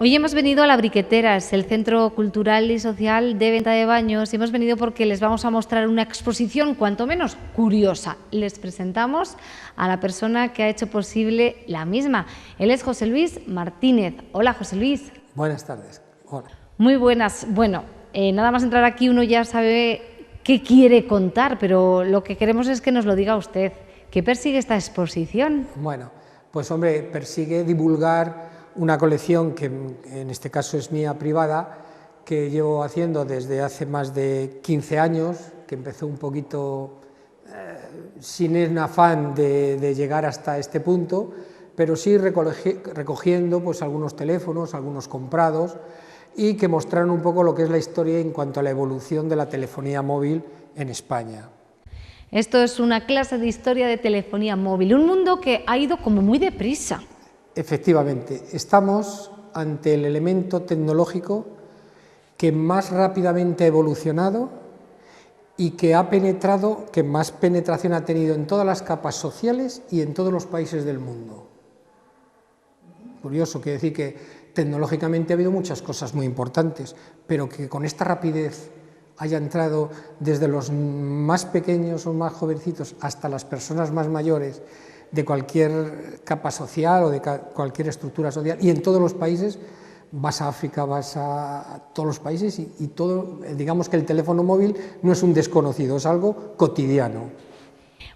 Hoy hemos venido a La Briqueteras, el Centro Cultural y Social de Venta de Baños, y hemos venido porque les vamos a mostrar una exposición cuanto menos curiosa. Les presentamos a la persona que ha hecho posible la misma. Él es José Luis Martínez. Hola, José Luis. Buenas tardes. Hola. Muy buenas. Bueno, nada más entrar aquí uno ya sabe qué quiere contar, pero lo que queremos es que nos lo diga usted. ¿Qué persigue esta exposición? Bueno, pues hombre, persigue divulgar una colección que en este caso es mía privada, que llevo haciendo desde hace más de 15 años, que empezó un poquito sin un afán de llegar hasta este punto, pero sí recogiendo pues algunos teléfonos, algunos comprados, y que mostraron un poco lo que es la historia en cuanto a la evolución de la telefonía móvil en España. Esto es una clase de historia de telefonía móvil, un mundo que ha ido como muy deprisa. Efectivamente, estamos ante el elemento tecnológico que más rápidamente ha evolucionado y que ha penetrado, que más penetración ha tenido en todas las capas sociales y en todos los países del mundo. Curioso, quiere decir que tecnológicamente ha habido muchas cosas muy importantes, pero que con esta rapidez haya entrado desde los más pequeños o más jovencitos hasta las personas más mayores, de cualquier capa social o de cualquier estructura social, y en todos los países, vas a África, vas a todos los países, y todo, digamos que el teléfono móvil no es un desconocido, es algo cotidiano.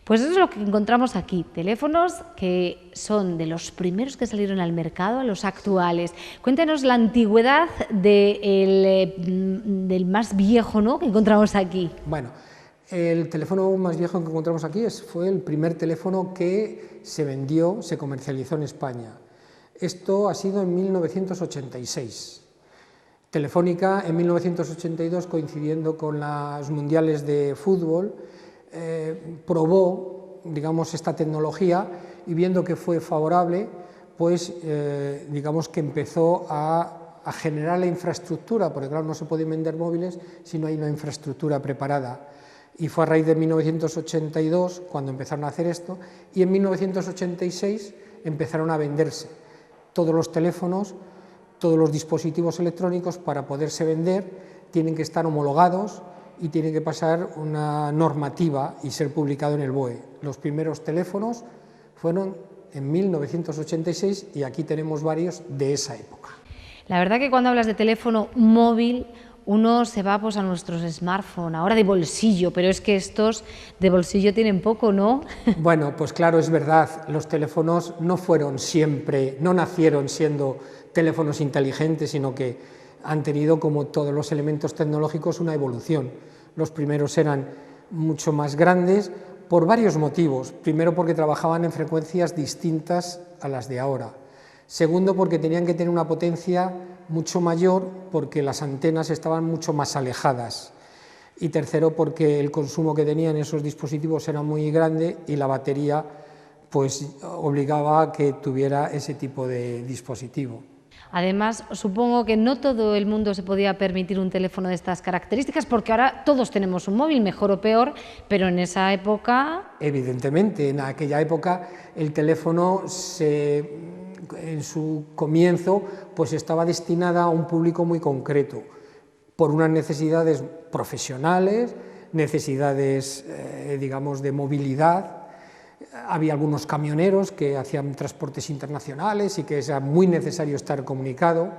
Pues eso es lo que encontramos aquí, teléfonos que son de los primeros que salieron al mercado a los actuales. Cuéntenos la antigüedad del más viejo, ¿no?, que encontramos aquí. Bueno, el teléfono más viejo que encontramos aquí fue el primer teléfono que se vendió, se comercializó en España. Esto ha sido en 1986. Telefónica en 1982, coincidiendo con los mundiales de fútbol, probó, digamos, esta tecnología, y viendo que fue favorable, pues digamos que empezó a generar la infraestructura, porque claro, no se pueden vender móviles si no hay una infraestructura preparada. Y fue a raíz de 1982 cuando empezaron a hacer esto, y en 1986 empezaron a venderse todos los teléfonos, todos los dispositivos electrónicos. Para poderse vender tienen que estar homologados y tienen que pasar una normativa y ser publicado en el BOE. Los primeros teléfonos fueron en 1986 y aquí tenemos varios de esa época. La verdad que cuando hablas de teléfono móvil, uno se va pues a nuestros smartphones, ahora de bolsillo, pero es que estos de bolsillo tienen poco, ¿no? Bueno, pues claro, es verdad, los teléfonos no fueron siempre, no nacieron siendo teléfonos inteligentes, sino que han tenido, como todos los elementos tecnológicos, una evolución. Los primeros eran mucho más grandes por varios motivos. Primero, porque trabajaban en frecuencias distintas a las de ahora. Segundo, porque tenían que tener una potencia mucho mayor, porque las antenas estaban mucho más alejadas. Y tercero, porque el consumo que tenían esos dispositivos era muy grande y la batería pues obligaba a que tuviera ese tipo de dispositivo. Además, supongo que no todo el mundo se podía permitir un teléfono de estas características, porque ahora todos tenemos un móvil, mejor o peor, pero en esa época... Evidentemente, en aquella época el teléfono en su comienzo pues estaba destinada a un público muy concreto, por unas necesidades profesionales, necesidades digamos de movilidad. Había algunos camioneros que hacían transportes internacionales y que era muy necesario estar comunicado.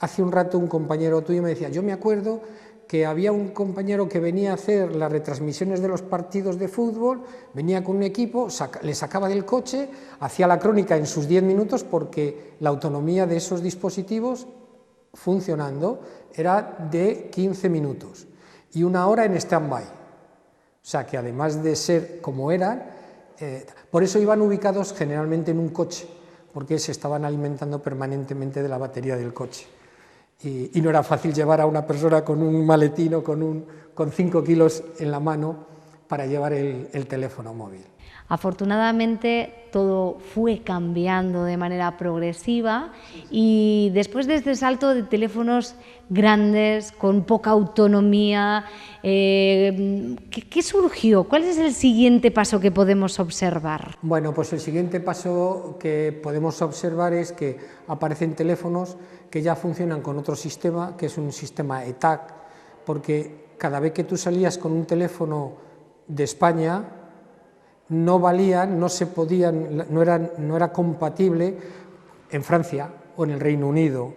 Hace un rato un compañero tuyo me decía, yo me acuerdo que había un compañero que venía a hacer las retransmisiones de los partidos de fútbol, venía con un equipo, le sacaba del coche, hacía la crónica en sus 10 minutos, porque la autonomía de esos dispositivos funcionando era de 15 minutos y 1 hora en stand-by. O sea que además de ser como eran, por eso iban ubicados generalmente en un coche, porque se estaban alimentando permanentemente de la batería del coche. Y no era fácil llevar a una persona con un maletín o con 5 kilos en la mano para llevar el teléfono móvil. Afortunadamente todo fue cambiando de manera progresiva y después de este salto de teléfonos grandes, con poca autonomía, ¿qué surgió? ¿Cuál es el siguiente paso que podemos observar? Bueno, pues el siguiente paso que podemos observar es que aparecen teléfonos que ya funcionan con otro sistema, que es un sistema ETAC, porque cada vez que tú salías con un teléfono de España, no valían, no se podían, no era compatible en Francia o en el Reino Unido,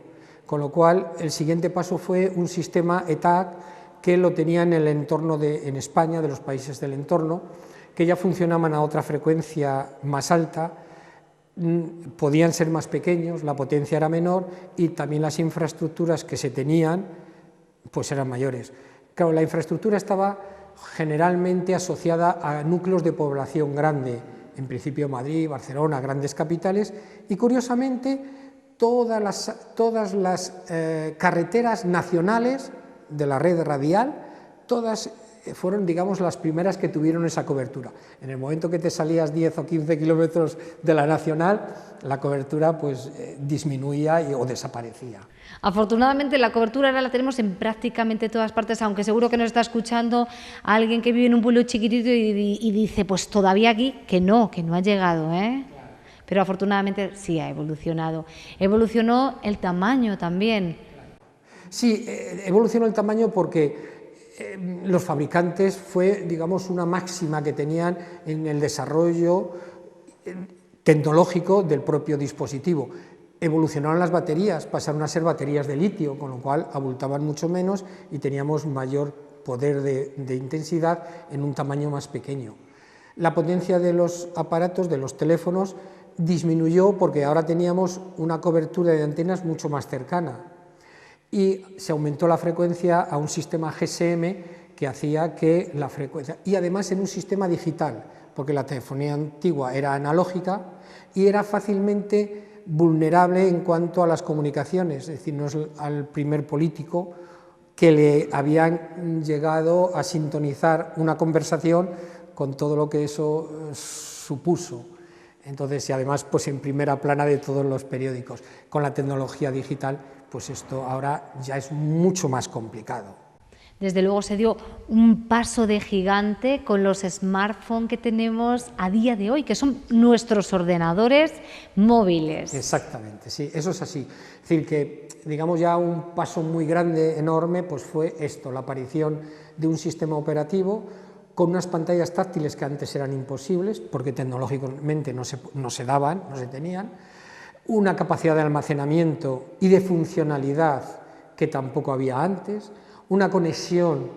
con lo cual el siguiente paso fue un sistema ETAC que lo tenía en el entorno en España, de los países del entorno, que ya funcionaban a otra frecuencia más alta, podían ser más pequeños, la potencia era menor y también las infraestructuras que se tenían pues eran mayores. Claro, la infraestructura estaba generalmente asociada a núcleos de población grande, en principio Madrid, Barcelona, grandes capitales, y curiosamente todas las carreteras nacionales de la red radial, todas fueron, digamos, las primeras que tuvieron esa cobertura. En el momento que te salías 10 o 15 kilómetros de la nacional, la cobertura pues disminuía o desaparecía. Afortunadamente la cobertura ahora la tenemos en prácticamente todas partes, aunque seguro que nos está escuchando alguien que vive en un pueblo chiquitito y dice, pues todavía aquí que no ha llegado, ¿eh? Pero afortunadamente sí ha evolucionado. Evolucionó el tamaño también. Sí, evolucionó el tamaño porque los fabricantes fue, digamos, una máxima que tenían en el desarrollo tecnológico del propio dispositivo. Evolucionaron las baterías, pasaron a ser baterías de litio, con lo cual abultaban mucho menos y teníamos mayor poder de intensidad en un tamaño más pequeño. La potencia de los aparatos, de los teléfonos, disminuyó porque ahora teníamos una cobertura de antenas mucho más cercana y se aumentó la frecuencia a un sistema GSM que hacía que la frecuencia, y además en un sistema digital, porque la telefonía antigua era analógica y era fácilmente vulnerable en cuanto a las comunicaciones, es decir, no es al primer político que le habían llegado a sintonizar una conversación con todo lo que eso supuso. Entonces, y además pues en primera plana de todos los periódicos. Con la tecnología digital, pues esto ahora ya es mucho más complicado. Desde luego se dio un paso de gigante con los smartphones que tenemos a día de hoy, que son nuestros ordenadores móviles. Exactamente, sí, eso es así. Es decir, que digamos ya un paso muy grande, enorme, pues fue esto, la aparición de un sistema operativo con unas pantallas táctiles que antes eran imposibles, porque tecnológicamente no se daban, no se tenían, una capacidad de almacenamiento y de funcionalidad que tampoco había antes, una conexión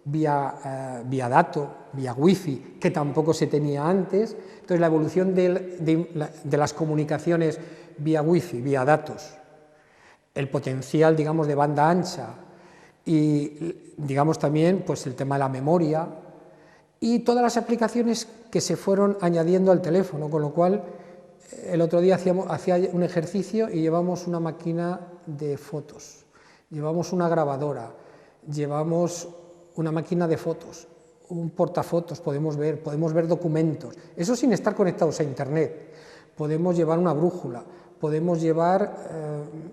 vía dato, vía wifi, que tampoco se tenía antes. Entonces la evolución de las comunicaciones vía wifi, vía datos, el potencial, digamos, de banda ancha y, digamos, también pues el tema de la memoria y todas las aplicaciones que se fueron añadiendo al teléfono, con lo cual el otro día hacía un ejercicio y llevamos una máquina de fotos, llevamos una grabadora, llevamos una máquina de fotos, un portafotos, podemos ver documentos, eso sin estar conectados a internet. Podemos llevar una brújula, podemos llevar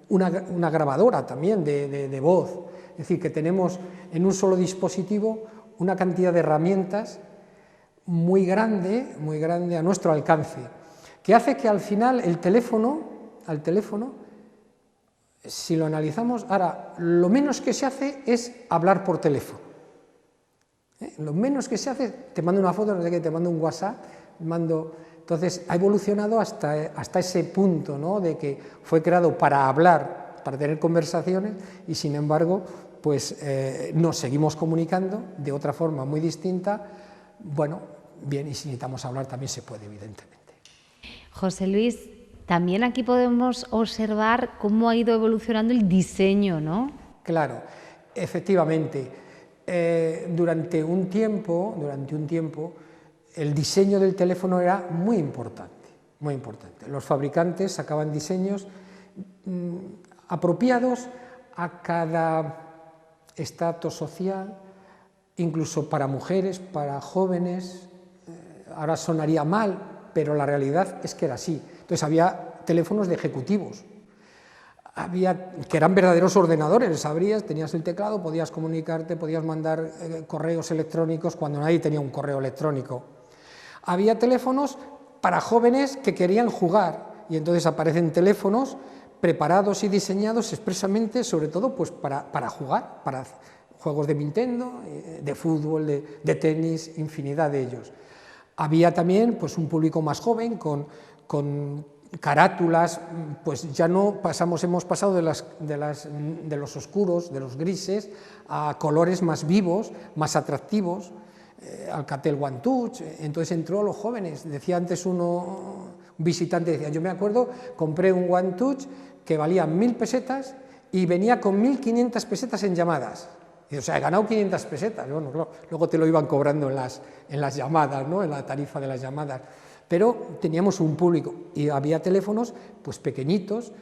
una grabadora también de voz, es decir, que tenemos en un solo dispositivo una cantidad de herramientas muy grande a nuestro alcance, que hace que al final el teléfono, si lo analizamos, ahora lo menos que se hace es hablar por teléfono. Lo menos que se hace, te mando una foto, no sé qué, te mando un WhatsApp, entonces ha evolucionado hasta ese punto, ¿no?, de que fue creado para hablar, para tener conversaciones y sin embargo pues nos seguimos comunicando de otra forma muy distinta. Bueno, bien, y si necesitamos hablar también se puede, evidentemente. José Luis, también aquí podemos observar cómo ha ido evolucionando el diseño, ¿no? Claro, efectivamente. Durante un tiempo, el diseño del teléfono era muy importante, muy importante. Los fabricantes sacaban diseños apropiados a cada estrato social, incluso para mujeres, para jóvenes, ahora sonaría mal, pero la realidad es que era así. Entonces había teléfonos de ejecutivos, que eran verdaderos ordenadores, tenías el teclado, podías comunicarte, podías mandar correos electrónicos cuando nadie tenía un correo electrónico. Había teléfonos para jóvenes que querían jugar, y entonces aparecen teléfonos preparados y diseñados expresamente, sobre todo pues para jugar, para juegos de Nintendo, de fútbol, de tenis, infinidad de ellos. Había también pues un público más joven con carátulas, pues ya no hemos pasado de los oscuros, de los grises, a colores más vivos, más atractivos, Alcatel One Touch. Entonces entró a los jóvenes. Decía antes un visitante, decía, yo me acuerdo, compré un One Touch que valía 1000 pesetas y venía con 1500 pesetas en llamadas. Y, o sea, he ganado 500 pesetas. Bueno, claro, luego te lo iban cobrando en las llamadas, ¿no?, en la tarifa de las llamadas. Pero teníamos un público y había teléfonos pues pequeñitos,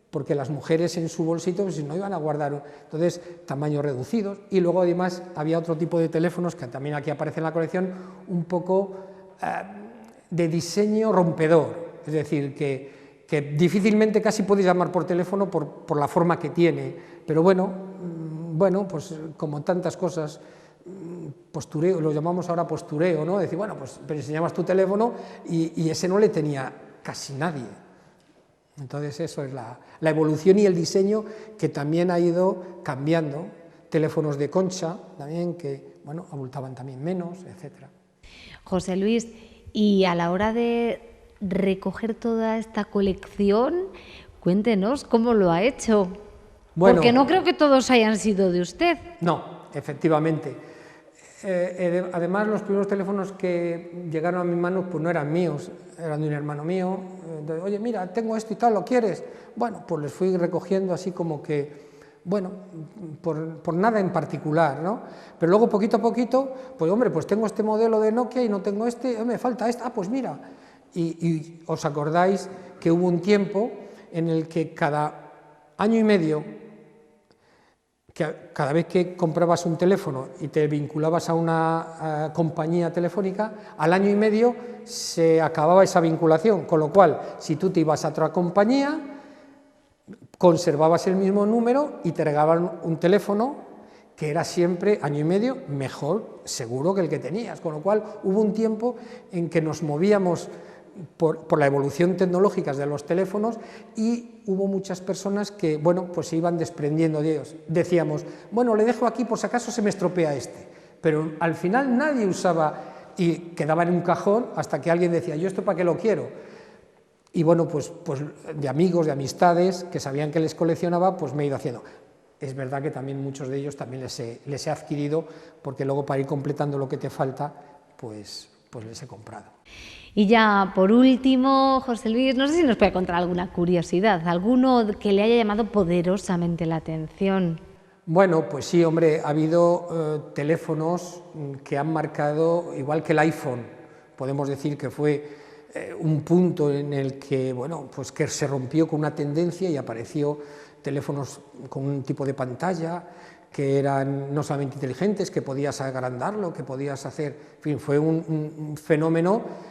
porque las mujeres en su bolsito pues, no iban a guardar, entonces tamaños reducidos. Y luego además había otro tipo de teléfonos que también aquí aparece en la colección, un poco de diseño rompedor, es decir, que difícilmente casi puedes llamar por teléfono por la forma que tiene, pero bueno, pues como tantas cosas, postureo, lo llamamos ahora postureo, ¿no? Decir, bueno, pues pero enseñabas tu teléfono y ese no le tenía casi nadie. Entonces eso es la evolución y el diseño que también ha ido cambiando. Teléfonos de concha también que, bueno, abultaban también menos, etc. José Luis, y a la hora de recoger toda esta colección, cuéntenos cómo lo ha hecho. Bueno, porque no creo que todos hayan sido de usted. No, efectivamente. Además, los primeros teléfonos que llegaron a mis manos pues no eran míos, eran de un hermano mío. Entonces, oye, mira, tengo esto y tal, ¿lo quieres? Bueno, pues les fui recogiendo así como que, bueno, por nada en particular, ¿no? Pero luego, poquito a poquito, pues hombre, pues tengo este modelo de Nokia y no tengo este, me falta este, pues mira. Y os acordáis que hubo un tiempo en el que cada año y medio, que cada vez que comprabas un teléfono y te vinculabas a una compañía telefónica, al año y medio se acababa esa vinculación, con lo cual, si tú te ibas a otra compañía, conservabas el mismo número y te regalaban un teléfono que era siempre, año y medio, mejor seguro que el que tenías, con lo cual hubo un tiempo en que nos movíamos por la evolución tecnológica de los teléfonos y hubo muchas personas que, bueno, pues se iban desprendiendo de ellos. Decíamos, bueno, le dejo aquí por si acaso se me estropea este, pero al final nadie usaba y quedaba en un cajón hasta que alguien decía, yo esto para qué lo quiero. Y bueno, pues de amigos, de amistades que sabían que les coleccionaba, pues me he ido haciendo. Es verdad que también muchos de ellos también les he adquirido, porque luego para ir completando lo que te falta, pues les he comprado. Y ya por último, José Luis, no sé si nos puede contar alguna curiosidad, alguno que le haya llamado poderosamente la atención. Bueno, pues sí, hombre, ha habido teléfonos que han marcado, igual que el iPhone, podemos decir que fue un punto en el que, bueno, pues que se rompió con una tendencia y apareció teléfonos con un tipo de pantalla que eran no solamente inteligentes, que podías agrandarlo, que podías hacer, en fin, fue un fenómeno,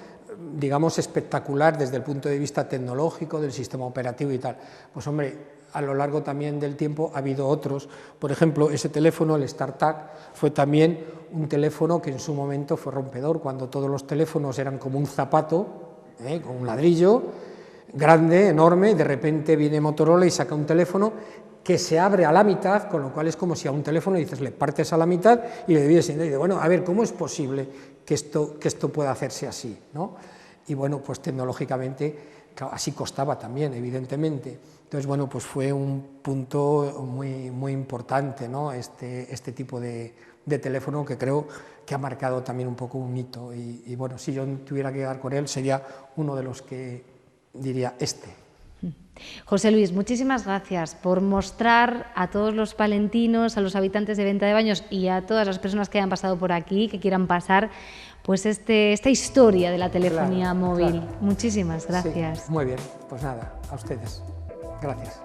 digamos, espectacular desde el punto de vista tecnológico, del sistema operativo y tal. Pues hombre, a lo largo también del tiempo ha habido otros, por ejemplo, ese teléfono, el StarTAC, fue también un teléfono que en su momento fue rompedor, cuando todos los teléfonos eran como un zapato, con un ladrillo, grande, enorme, y de repente viene Motorola y saca un teléfono que se abre a la mitad, con lo cual es como si a un teléfono dices, le partes a la mitad y le debías decir, bueno, a ver, ¿cómo es posible que esto pueda hacerse así, ¿no? Y bueno, pues tecnológicamente, claro, así costaba también, evidentemente. Entonces, bueno, pues fue un punto muy, muy importante, ¿no? Este tipo de teléfono que creo que ha marcado también un poco un hito. Y bueno, si yo tuviera que quedar con él, sería uno de los que diría este. José Luis, muchísimas gracias por mostrar a todos los palentinos, a los habitantes de Venta de Baños y a todas las personas que hayan pasado por aquí, que quieran pasar, pues esta historia de la telefonía móvil. Claro. Muchísimas gracias. Sí, muy bien, pues nada, a ustedes. Gracias.